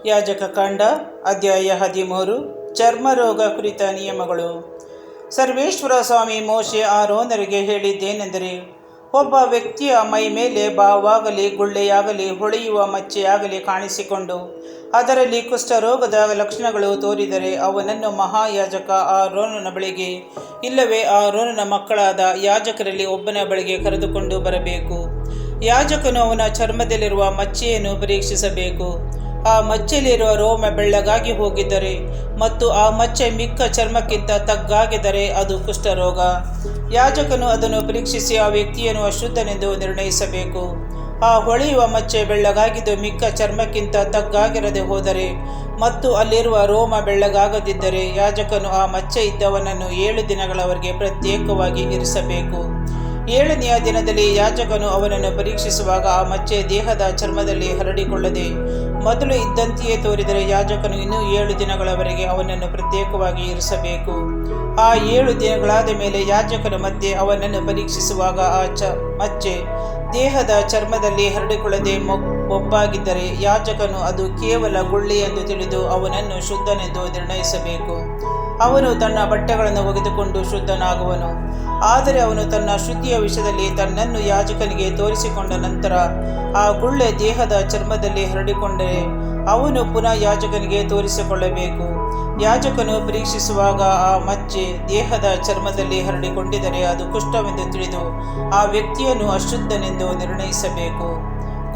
ಯಾಜಕ ಕಾಂಡ ಅಧ್ಯಾಯ 13 ಚರ್ಮರೋಗ ಕುರಿತ ನಿಯಮಗಳು. ಸರ್ವೇಶ್ವರ ಸ್ವಾಮಿ ಮೋಶೆ ಆರೋನರಿಗೆ ಹೇಳಿದ್ದೇನೆಂದರೆ, ಒಬ್ಬ ವ್ಯಕ್ತಿಯ ಮೈ ಮೇಲೆ ಬಾವಾಗಲಿ ಗುಳ್ಳೆಯಾಗಲಿ ಹೊಳೆಯುವ ಮಚ್ಚೆಯಾಗಲಿ ಕಾಣಿಸಿಕೊಂಡು ಅದರಲ್ಲಿ ಕುಷ್ಠರೋಗದ ಲಕ್ಷಣಗಳು ತೋರಿದರೆ ಅವನನ್ನು ಮಹಾಯಾಜಕ ಆರೋನನ ಬಳಿಗೆ ಇಲ್ಲವೇ ಆರೋನನ ಮಕ್ಕಳಾದ ಯಾಜಕರಲ್ಲಿ ಒಬ್ಬನ ಬಳಿಗೆ ಕರೆದುಕೊಂಡು ಬರಬೇಕು. ಯಾಜಕನು ಅವನ ಚರ್ಮದಲ್ಲಿರುವ ಮಚ್ಚೆಯನ್ನು ಪರೀಕ್ಷಿಸಬೇಕು. ಆ ಮಚ್ಚೆಯಲ್ಲಿರುವ ರೋಮ ಬೆಳ್ಳಗಾಗಿ ಹೋಗಿದ್ದರೆ ಮತ್ತು ಆ ಮಚ್ಚೆ ಮಿಕ್ಕ ಚರ್ಮಕ್ಕಿಂತ ತಗ್ಗಾಗಿದ್ದರೆ ಅದು ಕುಷ್ಠರೋಗ. ಯಾಜಕನು ಅದನ್ನು ಪರೀಕ್ಷಿಸಿ ಆ ವ್ಯಕ್ತಿಯನ್ನು ಅಶುದ್ಧನೆಂದು ನಿರ್ಣಯಿಸಬೇಕು. ಆ ಹೊಳೆಯುವ ಮಚ್ಚೆ ಬೆಳ್ಳಗಾಗಿದ್ದು ಮಿಕ್ಕ ಚರ್ಮಕ್ಕಿಂತ ತಗ್ಗಾಗಿರದೆ ಹೋದರೆ ಮತ್ತು ಅಲ್ಲಿರುವ ರೋಮ ಬೆಳ್ಳಗಾಗದಿದ್ದರೆ ಯಾಜಕನು ಆ ಮಚ್ಚೆ ಇದ್ದವನನ್ನು 7 ದಿನಗಳವರೆಗೆ ಪ್ರತ್ಯೇಕವಾಗಿ ಇರಿಸಬೇಕು. 7ನೆಯ ದಿನದಲ್ಲಿ ಯಾಜಕನು ಅವನನ್ನು ಪರೀಕ್ಷಿಸುವಾಗ ಆ ಮಚ್ಚೆ ದೇಹದ ಚರ್ಮದಲ್ಲಿ ಹರಡಿಕೊಳ್ಳದೆ ಮೊದಲು ಇದ್ದಂತೆಯೇ ತೋರಿದರೆ ಯಾಜಕನು ಇನ್ನೂ 7 ದಿನಗಳವರೆಗೆ ಅವನನ್ನು ಪ್ರತ್ಯೇಕವಾಗಿ ಇರಿಸಬೇಕು. ಆ 7 ದಿನಗಳಾದ ಮೇಲೆ ಯಾಜಕನ ಮತ್ತೆ ಅವನನ್ನು ಪರೀಕ್ಷಿಸುವಾಗ ಆ ಮಚ್ಚೆ ದೇಹದ ಚರ್ಮದಲ್ಲಿ ಹರಡಿಕೊಳ್ಳದೆ ಮೊಬ್ಬಾಗಿದ್ದರೆ ಯಾಜಕನು ಅದು ಕೇವಲ ಗುಳ್ಳೆ ಎಂದು ತಿಳಿದು ಅವನನ್ನು ಶುದ್ಧನೆಂದು ನಿರ್ಣಯಿಸಬೇಕು. ಅವನು ತನ್ನ ಬಟ್ಟೆಗಳನ್ನು ಒಗೆದುಕೊಂಡು ಶುದ್ಧನಾಗುವನು. ಆದರೆ ಅವನು ತನ್ನ ಶುದ್ಧಿಯ ವಿಷಯದಲ್ಲಿ ತನ್ನನ್ನು ಯಾಜಕನಿಗೆ ತೋರಿಸಿಕೊಂಡ ನಂತರ ಆ ಗುಳ್ಳೆ ದೇಹದ ಚರ್ಮದಲ್ಲಿ ಹರಡಿಕೊಂಡರೆ ಅವನು ಪುನಃ ಯಾಜಕನಿಗೆ ತೋರಿಸಿಕೊಳ್ಳಬೇಕು. ಯಾಜಕನು ಪರೀಕ್ಷಿಸುವಾಗ ಆ ಮಚ್ಚೆ ದೇಹದ ಚರ್ಮದಲ್ಲಿ ಹರಡಿಕೊಂಡಿದ್ದರೆ ಅದು ಕುಷ್ಠವೆಂದು ತಿಳಿದು ಆ ವ್ಯಕ್ತಿಯನ್ನು ಅಶುದ್ಧನೆಂದು ನಿರ್ಣಯಿಸಬೇಕು.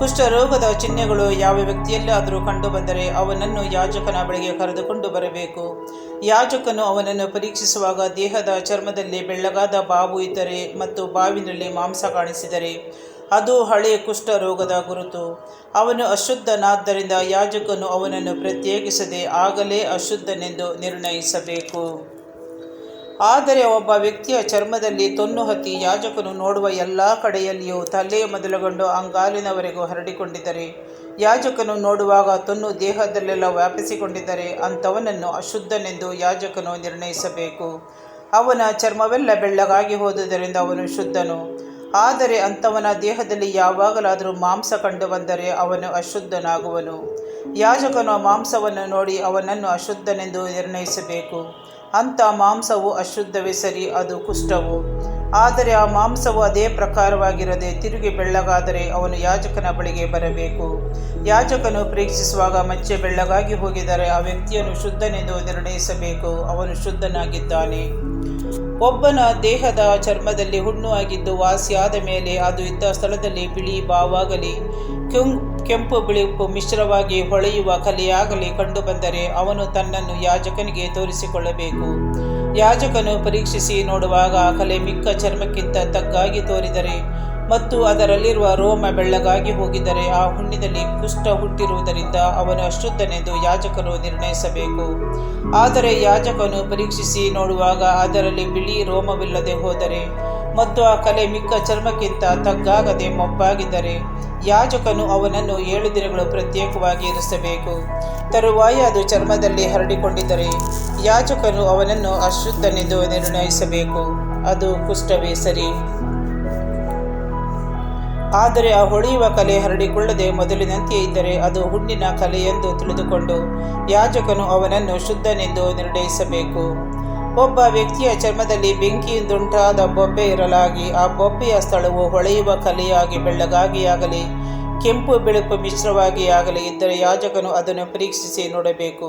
ಕುಷ್ಠರೋಗದ ಚಿಹ್ನೆಗಳು ಯಾವ ವ್ಯಕ್ತಿಯಲ್ಲಾದರೂ ಕಂಡುಬಂದರೆ ಅವನನ್ನು ಯಾಜಕನ ಬಳಿಗೆ ಕರೆದುಕೊಂಡು ಬರಬೇಕು. ಯಾಜಕನು ಅವನನ್ನು ಪರೀಕ್ಷಿಸುವಾಗ ದೇಹದ ಚರ್ಮದಲ್ಲಿ ಬೆಳ್ಳಗಾದ ಬಾವು ಇದ್ದರೆ ಮತ್ತು ಬಾವಿನಲ್ಲಿ ಮಾಂಸ ಕಾಣಿಸಿದರೆ ಅದು ಹಳೆಯ ಕುಷ್ಠರೋಗದ ಗುರುತು. ಅವನು ಅಶುದ್ಧನಾದ್ದರಿಂದ ಯಾಜಕನು ಅವನನ್ನು ಪ್ರತ್ಯೇಕಿಸದೆ ಆಗಲೇ ಅಶುದ್ಧನೆಂದು ನಿರ್ಣಯಿಸಬೇಕು. ಆದರೆ ಒಬ್ಬ ವ್ಯಕ್ತಿಯ ಚರ್ಮದಲ್ಲಿ ತೊನ್ನು ಹತ್ತಿ ಯಾಜಕನು ನೋಡುವ ಎಲ್ಲ ಕಡೆಯಲ್ಲಿಯೂ ತಲೆಯ ಮೊದಲುಗೊಂಡು ಅಂಗಾಲಿನವರೆಗೂ ಹರಡಿಕೊಂಡಿದ್ದರೆ ಯಾಜಕನು ನೋಡುವಾಗ ತೊನ್ನು ದೇಹದಲ್ಲೆಲ್ಲ ವ್ಯಾಪಿಸಿಕೊಂಡಿದ್ದರೆ ಅಂಥವನನ್ನು ಅಶುದ್ಧನೆಂದು ಯಾಜಕನು ನಿರ್ಣಯಿಸಬೇಕು. ಅವನ ಚರ್ಮವೆಲ್ಲ ಬೆಳ್ಳಗಾಗಿ ಹೋದುದರಿಂದ ಅವನು ಶುದ್ಧನು. ಆದರೆ ಅಂಥವನ ದೇಹದಲ್ಲಿ ಯಾವಾಗಲಾದರೂ ಮಾಂಸ ಕಂಡು ಬಂದರೆ ಅವನು ಅಶುದ್ಧನಾಗುವನು. ಯಾಜಕನು ಆ ಮಾಂಸವನ್ನು ನೋಡಿ ಅವನನ್ನು ಅಶುದ್ಧನೆಂದು ನಿರ್ಣಯಿಸಬೇಕು. ಅಂಥ ಮಾಂಸವು ಅಶುದ್ಧವೇ ಸರಿ, ಅದು ಕುಷ್ಠವು. ಆದರೆ ಆ ಮಾಂಸವು ಅದೇ ಪ್ರಕಾರವಾಗಿರದೆ ತಿರುಗಿ ಬೆಳ್ಳಗಾದರೆ ಅವನು ಯಾಜಕನ ಬಳಿಗೆ ಬರಬೇಕು. ಯಾಜಕನು ಪರೀಕ್ಷಿಸುವಾಗ ಮಚ್ಚೆ ಬೆಳ್ಳಗಾಗಿ ಹೋಗಿದರೆ ಆ ವ್ಯಕ್ತಿಯನ್ನು ಶುದ್ಧನೆಂದು ನಿರ್ಣಯಿಸಬೇಕು. ಅವನು ಶುದ್ಧನಾಗಿದ್ದಾನೆ. ಒಬ್ಬನ ದೇಹದ ಚರ್ಮದಲ್ಲಿ ಹುಣ್ಣು ಆಗಿದ್ದು ವಾಸಿಯಾದ ಮೇಲೆ ಅದು ಇದ್ದ ಸ್ಥಳದಲ್ಲಿ ಬಿಳಿ ಬಾವಾಗಲಿ ಕೆಂಪು ಬಿಳುಪು ಮಿಶ್ರವಾಗಿ ಹೊಳೆಯುವ ಕಲೆಯಾಗಲಿ ಕಂಡುಬಂದರೆ ಅವನು ತನ್ನನ್ನು ಯಾಜಕನಿಗೆ ತೋರಿಸಿಕೊಳ್ಳಬೇಕು. ಯಾಜಕನು ಪರೀಕ್ಷಿಸಿ ನೋಡುವಾಗ ಆ ಕಲೆ ಮಿಕ್ಕ ಚರ್ಮಕ್ಕಿಂತ ತಗ್ಗಾಗಿ ತೋರಿದರೆ ಮತ್ತು ಅದರಲ್ಲಿರುವ ರೋಮ ಬೆಳ್ಳಗಾಗಿ ಹೋಗಿದ್ದರೆ ಆ ಹುಣ್ಣಿನಲ್ಲಿ ಕುಷ್ಠ ಹುಟ್ಟಿರುವುದರಿಂದ ಅವನು ಅಶುದ್ಧನೆಂದು ಯಾಜಕನು ನಿರ್ಣಯಿಸಬೇಕು. ಆದರೆ ಯಾಜಕನು ಪರೀಕ್ಷಿಸಿ ನೋಡುವಾಗ ಅದರಲ್ಲಿ ಬಿಳಿ ರೋಮವಿಲ್ಲದೆ ಹೋದರೆ ಮತ್ತು ಆ ಕಲೆ ಮಿಕ್ಕ ಚರ್ಮಕ್ಕಿಂತ ತಗ್ಗಾಗದೆ ಮೊಬ್ಬಾಗಿದ್ದರೆ ಯಾಜಕನು ಅವನನ್ನು 7 ದಿನಗಳು ಪ್ರತ್ಯೇಕವಾಗಿ ಇರಿಸಬೇಕು. ತರುವಾಯ ಅದು ಚರ್ಮದಲ್ಲಿ ಹರಡಿಕೊಂಡಿದ್ದರೆ ಯಾಜಕನು ಅವನನ್ನು ಅಶುದ್ಧನೆಂದು ನಿರ್ಣಯಿಸಬೇಕು. ಅದು ಕುಷ್ಠವೇ ಸರಿ. ಆದರೆ ಆ ಹೊಳೆಯುವ ಕಲೆ ಹರಡಿಕೊಳ್ಳದೆ ಮೊದಲಿನಂತೆಯೇ ಇದ್ದರೆ ಅದು ಹುಣ್ಣಿನ ಕಲೆಯೆಂದು ತಿಳಿದುಕೊಂಡು ಯಾಜಕನು ಅವನನ್ನು ಶುದ್ಧನೆಂದು ನಿರ್ಣಯಿಸಬೇಕು. ಒಬ್ಬ ವ್ಯಕ್ತಿಯ ಚರ್ಮದಲ್ಲಿ ಬೆಂಕಿಯಿಂದುಂಟಾದ ಬೊಬ್ಬೆ ಇರಲಾಗಿ ಆ ಬೊಬ್ಬೆಯ ಸ್ಥಳವು ಹೊಳೆಯುವ ಕಲೆಯಾಗಿ ಬೆಳ್ಳಗಾಗಿಯಾಗಲಿ ಕೆಂಪು ಬಿಳುಪು ಮಿಶ್ರವಾಗಿ ಆಗಲಿ ಇದ್ದರೆ ಯಾಜಕನು ಅದನ್ನು ಪರೀಕ್ಷಿಸಿ ನೋಡಬೇಕು.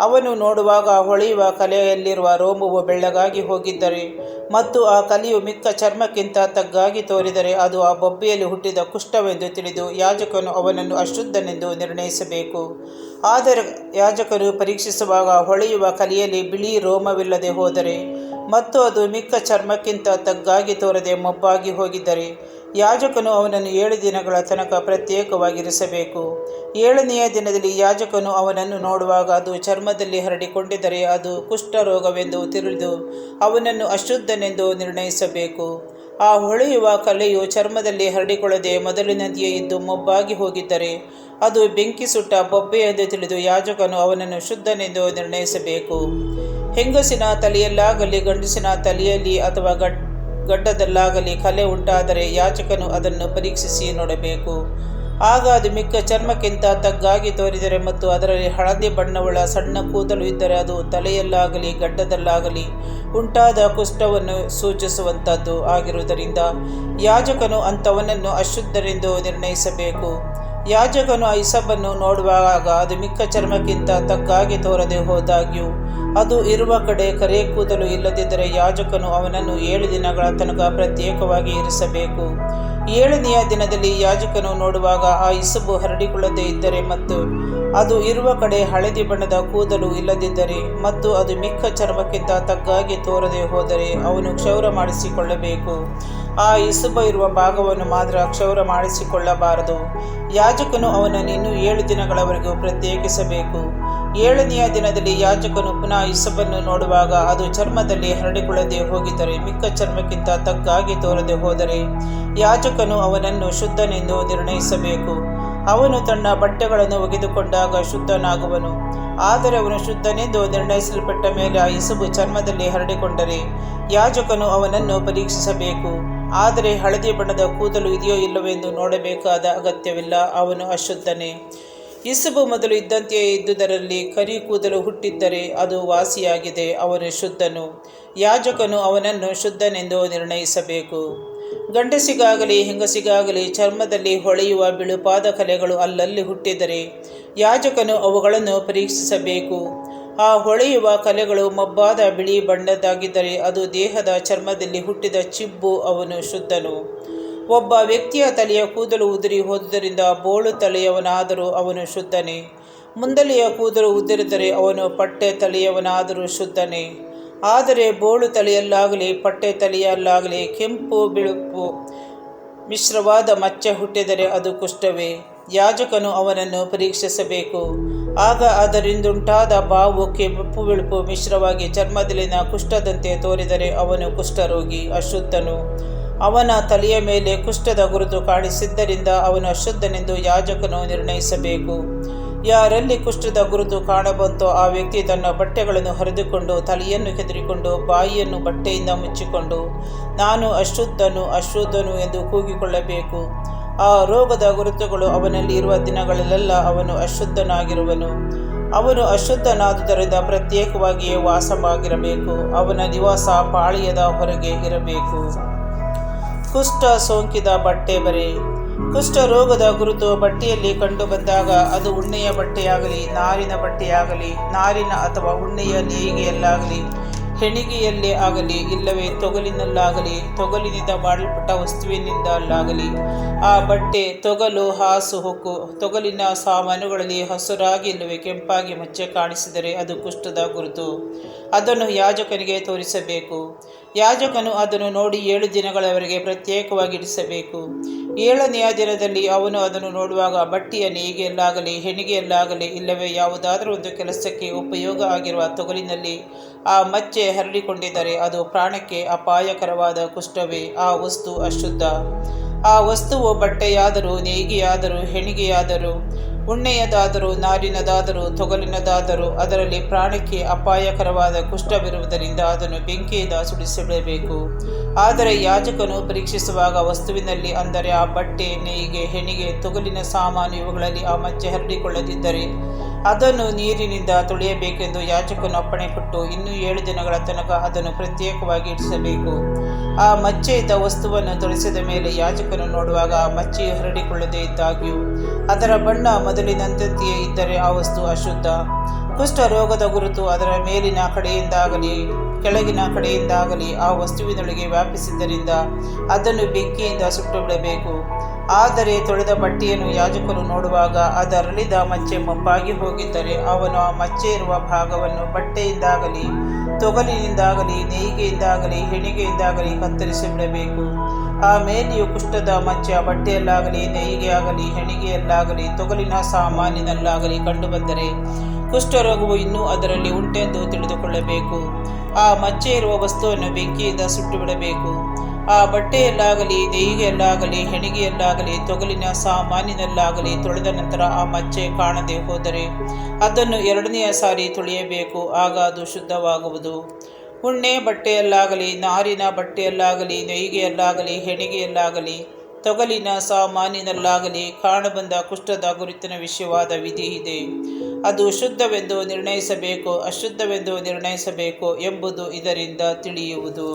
ಅವನು ನೋಡುವಾಗ ಹೊಳೆಯುವ ಕಲೆಯಲ್ಲಿರುವ ರೋಮವು ಬೆಳ್ಳಗಾಗಿ ಹೋಗಿದ್ದರೆ ಮತ್ತು ಆ ಕಲೆಯು ಮಿಕ್ಕ ಚರ್ಮಕ್ಕಿಂತ ತಗ್ಗಾಗಿ ತೋರಿದರೆ ಅದು ಆ ಬೊಬ್ಬೆಯಲ್ಲಿ ಹುಟ್ಟಿದ ಕುಷ್ಠವೆಂದು ತಿಳಿದು ಯಾಜಕನು ಅವನನ್ನು ಅಶುದ್ಧನೆಂದು ನಿರ್ಣಯಿಸಬೇಕು. ಆದರೆ ಯಾಜಕನು ಪರೀಕ್ಷಿಸುವಾಗ ಹೊಳೆಯುವ ಕಲೆಯಲ್ಲಿ ಬಿಳಿ ರೋಮವಿಲ್ಲದೆ ಹೋದರೆ ಮತ್ತು ಅದು ಮಿಕ್ಕ ಚರ್ಮಕ್ಕಿಂತ ತಗ್ಗಾಗಿ ತೋರದೆ ಮೊಬ್ಬಾಗಿ ಹೋಗಿದ್ದರೆ ಯಾಜಕನು ಅವನನ್ನು 7 ದಿನಗಳ ತನಕ ಪ್ರತ್ಯೇಕವಾಗಿರಿಸಬೇಕು. 7ನೆಯ ದಿನದಲ್ಲಿ ಯಾಜಕನು ಅವನನ್ನು ನೋಡುವಾಗ ಅದು ಚರ್ಮದಲ್ಲಿ ಹರಡಿಕೊಂಡಿದ್ದರೆ ಅದು ಕುಷ್ಠರೋಗವೆಂದು ತಿಳಿದು ಅವನನ್ನು ಅಶುದ್ಧನೆಂದು ನಿರ್ಣಯಿಸಬೇಕು. ಆ ಹೊಳೆಯುವ ಕಲೆಯು ಚರ್ಮದಲ್ಲಿ ಹರಡಿಕೊಳ್ಳದೆ ಮೊದಲಿನಂತೆಯೇ ಇದ್ದು ಮೊಬ್ಬಾಗಿ ಹೋಗಿದ್ದರೆ ಅದು ಬೆಂಕಿ ಸುಟ್ಟ ಬೊಬ್ಬೆ ಎಂದು ತಿಳಿದು ಯಾಜಕನು ಅವನನ್ನು ಶುದ್ಧನೆಂದು ನಿರ್ಣಯಿಸಬೇಕು. ಹೆಂಗಸಿನ ತಲೆಯಲ್ಲಾಗಲಿ ಗಂಡಸಿನ ತಲೆಯಲ್ಲಿ ಅಥವಾ ಗಡ್ಡದಲ್ಲಾಗಲಿ ಕಲೆ ಉಂಟಾದರೆ ಯಾಜಕನು ಅದನ್ನು ಪರೀಕ್ಷಿಸಿ ನೋಡಬೇಕು. ಆಗ ಅದು ಮಿಕ್ಕ ಚರ್ಮಕ್ಕಿಂತ ತಗ್ಗಾಗಿ ತೋರಿದರೆ ಮತ್ತು ಅದರಲ್ಲಿ ಹಳದಿ ಬಣ್ಣವುಳ್ಳ ಸಣ್ಣ ಕೂದಲು ಇದ್ದರೆ ಅದು ತಲೆಯಲ್ಲಾಗಲಿ ಗಡ್ಡದಲ್ಲಾಗಲಿ ಉಂಟಾದ ಕುಷ್ಠವನ್ನು ಸೂಚಿಸುವಂಥದ್ದು ಆಗಿರುವುದರಿಂದ ಯಾಜಕನು ಅಂಥವನನ್ನು ಅಶುದ್ಧರೆಂದು ನಿರ್ಣಯಿಸಬೇಕು. ಯಾಜಕನು ಆ ಇಸಬನ್ನು ನೋಡುವಾಗ ಅದು ಮಿಕ್ಕ ಚರ್ಮಕ್ಕಿಂತ ತಗ್ಗಾಗಿ ತೋರದೆ ಹೋದಾಗ್ಯೂ ಅದು ಇರುವ ಕಡೆ ಕರೆ ಕೂದಲು ಇಲ್ಲದಿದ್ದರೆ ಯಾಜಕನು ಅವನನ್ನು 7 ದಿನಗಳ ತನಕ ಪ್ರತ್ಯೇಕವಾಗಿ ಇರಿಸಬೇಕು. 7ನೆಯ ದಿನದಲ್ಲಿ ಯಾಜಕನು ನೋಡುವಾಗ ಆ ಇಸಬು ಹರಡಿಕೊಳ್ಳದೇ ಇದ್ದರೆ ಮತ್ತು ಅದು ಇರುವ ಕಡೆ ಹಳದಿ ಬಣ್ಣದ ಕೂದಲು ಇಲ್ಲದಿದ್ದರೆ ಮತ್ತು ಅದು ಮಿಕ್ಕ ಚರ್ಮಕ್ಕಿಂತ ತಗ್ಗಾಗಿ ತೋರದೆ ಹೋದರೆ ಅವನು ಕ್ಷೌರ ಮಾಡಿಸಿಕೊಳ್ಳಬೇಕು. ಆ ಇಸುಬ ಇರುವ ಭಾಗವನ್ನು ಮಾತ್ರ ಕ್ಷೌರ ಮಾಡಿಸಿಕೊಳ್ಳಬಾರದು. ಯಾಜಕನು ಅವನನ್ನು ಇನ್ನೂ 7 ದಿನಗಳವರೆಗೂ ಪ್ರತ್ಯೇಕಿಸಬೇಕು. 7ನೆಯ ದಿನದಲ್ಲಿ ಯಾಜಕನು ಪುನಃ ಇಸಬನ್ನು ನೋಡುವಾಗ ಅದು ಚರ್ಮದಲ್ಲಿ ಹರಡಿಕೊಳ್ಳದೆ ಹೋಗಿದ್ದರೆ ಮಿಕ್ಕ ಚರ್ಮಕ್ಕಿಂತ ತಗ್ಗಾಗಿ ತೋರದೆ ಹೋದರೆ ಯಾಜಕನು ಅವನನ್ನು ಶುದ್ಧನೆಂದು ನಿರ್ಣಯಿಸಬೇಕು. ಅವನು ತನ್ನ ಬಟ್ಟೆಗಳನ್ನು ಒಗೆದುಕೊಂಡಾಗ ಶುದ್ಧನಾಗುವನು. ಆದರೆ ಅವನು ಶುದ್ಧನೆಂದು ನಿರ್ಣಯಿಸಲ್ಪಟ್ಟ ಮೇಲೆ ಆ ಇಸುಬು ಚರ್ಮದಲ್ಲಿ ಹರಡಿಕೊಂಡರೆ ಯಾಜಕನು ಅವನನ್ನು ಪರೀಕ್ಷಿಸಬೇಕು. ಆದರೆ ಹಳದಿ ಬಣ್ಣದ ಕೂದಲು ಇದೆಯೋ ಇಲ್ಲವೆಂದು ನೋಡಬೇಕಾದ ಅಗತ್ಯವಿಲ್ಲ, ಅವನು ಅಶುದ್ಧನೇ. ಇಸುಬು ಮೊದಲು ಇದ್ದಂತೆಯೇ ಇದ್ದುದರಲ್ಲಿ ಕರಿ ಕೂದಲು ಹುಟ್ಟಿದ್ದರೆ ಅದು ವಾಸಿಯಾಗಿದೆ, ಅವನು ಶುದ್ಧನು. ಯಾಜಕನು ಅವನನ್ನು ಶುದ್ಧನೆಂದು ನಿರ್ಣಯಿಸಬೇಕು. ಗಂಡಸಿಗಾಗಲಿ ಹೆಂಗಸಿಗಾಗಲಿ ಚರ್ಮದಲ್ಲಿ ಹೊಳೆಯುವ ಬಿಳುಪಾದ ಕಲೆಗಳು ಅಲ್ಲಲ್ಲಿ ಹುಟ್ಟಿದರೆ ಯಾಜಕನು ಅವುಗಳನ್ನು ಪರೀಕ್ಷಿಸಬೇಕು. ಆ ಹೊಳೆಯುವ ಕಲೆಗಳು ಮಬ್ಬಾದ ಬಿಳಿ ಬಣ್ಣದ್ದಾಗಿದ್ದರೆ ಅದು ದೇಹದ ಚರ್ಮದಲ್ಲಿ ಹುಟ್ಟಿದ ಚಿಬ್ಬು, ಅವನು ಶುದ್ಧನು. ಒಬ್ಬ ವ್ಯಕ್ತಿಯ ತಲೆಯ ಕೂದಲು ಉದುರಿ ಹೋದುದರಿಂದ ಬೋಳು ತಲೆಯವನಾದರೂ ಅವನು ಶುದ್ಧನೇ. ಮುಂದಲೆಯ ಕೂದಲು ಉದುರಿದರೆ ಅವನು ಪಟ್ಟೆ ತಲೆಯವನಾದರೂ ಶುದ್ಧನೇ. ಆದರೆ ಬೋಳು ತಲೆಯಲ್ಲಾಗಲಿ ಪಟ್ಟೆ ತಲೆಯಲ್ಲಾಗಲಿ ಕೆಂಪು ಬಿಳುಪು ಮಿಶ್ರವಾದ ಮಚ್ಚೆ ಹುಟ್ಟಿದರೆ ಅದು ಕುಷ್ಠವೇ. ಯಾಜಕನು ಅವನನ್ನು ಪರೀಕ್ಷಿಸಬೇಕು. ಆಗ ಅದರಿಂದುಂಟಾದ ಬಾವು ಕೆಂಪು ಬಿಳುಪು ಮಿಶ್ರವಾಗಿ ಚರ್ಮದಲ್ಲಿನ ಕುಷ್ಠದಂತೆ ತೋರಿದರೆ ಅವನು ಕುಷ್ಠರೋಗಿ, ಅಶುದ್ಧನು. ಅವನ ತಲೆಯ ಮೇಲೆ ಕುಷ್ಠದ ಗುರುತು ಕಾಣಿಸಿದ್ದರಿಂದ ಅವನು ಅಶುದ್ಧನೆಂದು ಯಾಜಕನು ನಿರ್ಣಯಿಸಬೇಕು. ಯಾರಲ್ಲಿ ಕುಷ್ಠದ ಗುರುತು ಕಾಣಬಂತೋ ಆ ವ್ಯಕ್ತಿ ತನ್ನ ಬಟ್ಟೆಗಳನ್ನು ಹರಿದುಕೊಂಡು ತಲೆಯನ್ನು ಕೆದರಿಕೊಂಡು ಬಾಯಿಯನ್ನು ಬಟ್ಟೆಯಿಂದ ಮುಚ್ಚಿಕೊಂಡು ನಾನು ಅಶುದ್ಧನು ಅಶುದ್ಧನು ಎಂದು ಕೂಗಿಕೊಳ್ಳಬೇಕು. ಆ ರೋಗದ ಗುರುತುಗಳು ಅವನಲ್ಲಿ ಇರುವ ದಿನಗಳಲ್ಲೆಲ್ಲ ಅವನು ಅಶುದ್ಧನಾಗಿರುವನು. ಅವನು ಅಶುದ್ಧನಾದುದರಿಂದ ಪ್ರತ್ಯೇಕವಾಗಿಯೇ ವಾಸವಾಗಿರಬೇಕು. ಅವನ ನಿವಾಸ ಪಾಳೆಯದ ಹೊರಗೆ ಇರಬೇಕು. ಕುಷ್ಠ ಸೋಂಕಿದ ಬಟ್ಟೆ ಬರೆ. ಕುಷ್ಠ ರೋಗದ ಗುರುತು ಬಟ್ಟೆಯಲ್ಲಿ ಕಂಡು ಬಂದಾಗ ಅದು ಉಣ್ಣೆಯ ಬಟ್ಟೆಯಾಗಲಿ ನಾರಿನ ಬಟ್ಟೆಯಾಗಲಿ ನಾರಿನ ಅಥವಾ ಉಣ್ಣೆಯ ನೇಯ್ಗೆಯಲ್ಲಾಗಲಿ ಹೆಣಿಗೆಯಲ್ಲೇ ಆಗಲಿ ಇಲ್ಲವೇ ತೊಗಲಿನಲ್ಲಾಗಲಿ ತೊಗಲಿನಿಂದ ಮಾಡಲ್ಪಟ್ಟ ವಸ್ತುವಿನಿಂದಲ್ಲಾಗಲಿ ಆ ಬಟ್ಟೆ ತೊಗಲು ಹಾಸು ಹೊಕ್ಕು ತೊಗಲಿನ ಸಾಮಾನುಗಳಲ್ಲಿ ಹಸುರಾಗಿ ಇಲ್ಲವೇ ಕೆಂಪಾಗಿ ಮಚ್ಚೆ ಕಾಣಿಸಿದರೆ ಅದು ಕುಷ್ಠದ ಗುರುತು. ಅದನ್ನು ಯಾಜಕನಿಗೆ ತೋರಿಸಬೇಕು. ಯಾಜಕನು ಅದನ್ನು ನೋಡಿ 7 ದಿನಗಳವರೆಗೆ ಪ್ರತ್ಯೇಕವಾಗಿ ಇರಿಸಬೇಕು. 7ನೆಯ ದಿನದಲ್ಲಿ ಅವನು ಅದನ್ನು ನೋಡುವಾಗ ಬಟ್ಟೆಯ ನೇಯ್ಗೆಯಲ್ಲಾಗಲಿ ಹೆಣಿಗೆಯಲ್ಲಾಗಲಿ ಇಲ್ಲವೇ ಯಾವುದಾದರೂ ಒಂದು ಕೆಲಸಕ್ಕೆ ಉಪಯೋಗ ಆಗಿರುವ ತೊಗಲಿನಲ್ಲಿ ಆ ಮಚ್ಚೆ ಹರಡಿಕೊಂಡಿದ್ದರೆ ಅದು ಪ್ರಾಣಕ್ಕೆ ಅಪಾಯಕರವಾದ ಕುಷ್ಠವೇ. ಆ ವಸ್ತು ಅಶುದ್ಧ. ಆ ವಸ್ತುವು ಬಟ್ಟೆಯಾದರೂ ನೇಯ್ಗೆಯಾದರೂ ಹೆಣಿಗೆಯಾದರೂ ಉಣ್ಣೆಯದಾದರೂ ನಾರಿನದಾದರೂ ತೊಗಲಿನದಾದರೂ ಅದರಲ್ಲಿ ಪ್ರಾಣಕ್ಕೆ ಅಪಾಯಕರವಾದ ಕುಷ್ಠವಿರುವುದರಿಂದ ಅದನ್ನು ಬೆಂಕಿಯಿಂದ ಸುಡಿಸಿಬಿಡಬೇಕು. ಆದರೆ ಯಾಜಕನು ಪರೀಕ್ಷಿಸುವಾಗ ವಸ್ತುವಿನಲ್ಲಿ ಅಂದರೆ ಆ ಬಟ್ಟೆ ನೇಯ್ಗೆ ಹೆಣಿಗೆ ತೊಗಲಿನ ಸಾಮಾನು ಇವುಗಳಲ್ಲಿ ಆ ಮಚ್ಚೆ ಹರಡಿಕೊಳ್ಳದಿದ್ದರೆ ಅದನ್ನು ನೀರಿನಿಂದ ತೊಳೆಯಬೇಕೆಂದು ಯಾಜಕನು ಅಪ್ಪಣೆ ಕೊಟ್ಟು ಇನ್ನೂ 7 ದಿನಗಳ ತನಕ ಅದನ್ನು ಪ್ರತ್ಯೇಕವಾಗಿ ಇರಿಸಬೇಕು. ಆ ಮಚ್ಚೆ ಇದ್ದ ವಸ್ತುವನ್ನು ತೊಳೆಸಿದ ಮೇಲೆ ಯಾಜಕನು ನೋಡುವಾಗ ಆ ಮಚ್ಚೆಯು ಹರಡಿಕೊಳ್ಳದೇ ಇದ್ದಾಗ್ಯೂ ಅದರ ಬಣ್ಣ ಮೊದಲಿನಂತೆಯೇ ಇದ್ದರೆ ಆ ವಸ್ತು ಅಶುದ್ಧ. ಕುಷ್ಠ ರೋಗದ ಗುರುತು ಅದರ ಮೇಲಿನ ಕಡೆಯಿಂದಾಗಲಿ ಕೆಳಗಿನ ಕಡೆಯಿಂದಾಗಲಿ ಆ ವಸ್ತುವಿನೊಳಗೆ ವ್ಯಾಪಿಸಿದ್ದರಿಂದ ಅದನ್ನು ಬೆಂಕಿಯಿಂದ ಸುಟ್ಟು ಬಿಡಬೇಕು. ಆದರೆ ತೊಳೆದ ಬಟ್ಟೆಯನ್ನು ಯಾಜಕನು ನೋಡುವಾಗ ಅದರಲ್ಲಿದ್ದ ಮಚ್ಚೆ ಮಬ್ಬಾಗಿ ಹೋಗಿದ್ದರೆ ಅವನು ಆ ಮಚ್ಚೆ ಇರುವ ಭಾಗವನ್ನು ಬಟ್ಟೆಯಿಂದಾಗಲಿ ತೊಗಲಿನಿಂದಾಗಲಿ ನೇಯ್ಗೆಯಿಂದಾಗಲಿ ಹೆಣಿಗೆಯಿಂದಾಗಲಿ ಕತ್ತರಿಸಿ ಬಿಡಬೇಕು. ಆ ಮೇಲೆಯೂ ಕುಷ್ಠದ ಮಚ್ಚೆ ಆ ಬಟ್ಟೆಯಲ್ಲಾಗಲಿ ನೇಯ್ಗೆಯಾಗಲಿ ಹೆಣಿಗೆಯಲ್ಲಾಗಲಿ ತೊಗಲಿನ ಸಾಮಾನಿನಲ್ಲಾಗಲಿ ಕಂಡುಬಂದರೆ ಕುಷ್ಠರೋಗವು ಇನ್ನೂ ಅದರಲ್ಲಿ ಉಂಟೆಂದು ತಿಳಿದುಕೊಳ್ಳಬೇಕು. ಆ ಮಚ್ಚೆ ಇರುವ ವಸ್ತುವನ್ನು ಬೆಂಕಿಯಿಂದ ಸುಟ್ಟು ಬಿಡಬೇಕು. ಆ ಬಟ್ಟೆಯಲ್ಲಾಗಲಿ ನೇಯ್ಗೆಯಲ್ಲಾಗಲಿ ಹೆಣಿಗೆಯಲ್ಲಾಗಲಿ ತೊಗಲಿನ ಸಾಮಾನಿನಲ್ಲಾಗಲಿ ತೊಳೆದ ನಂತರ ಆ ಮಚ್ಚೆ ಕಾಣದೆ ಹೋದರೆ ಅದನ್ನು 2ನೆಯ ಸಾರಿ ತೊಳೆಯಬೇಕು. ಆಗ ಅದು ಶುದ್ಧವಾಗುವುದು. ಉಣ್ಣೆ ಬಟ್ಟೆಯಲ್ಲಾಗಲಿ ನಾರಿನ ಬಟ್ಟೆಯಲ್ಲಾಗಲಿ ನೇಯ್ಗೆಯಲ್ಲಾಗಲಿ ಹೆಣಿಗೆಯಲ್ಲಾಗಲಿ ತೊಗಲಿನ ಸಾಮಾನಿನಲ್ಲಾಗಲಿ ಕಾಣಬಂದ ಕುಷ್ಠದ ಗುರುತಿನ ವಿಷಯವಾದ ವಿಧಿ ಇದೆ. ಅದು ಶುದ್ಧವೆಂದು ನಿರ್ಣಯಿಸಬೇಕು, ಅಶುದ್ಧವೆಂದು ನಿರ್ಣಯಿಸಬೇಕು ಎಂಬುದು ಇದರಿಂದ ತಿಳಿಯುವುದು.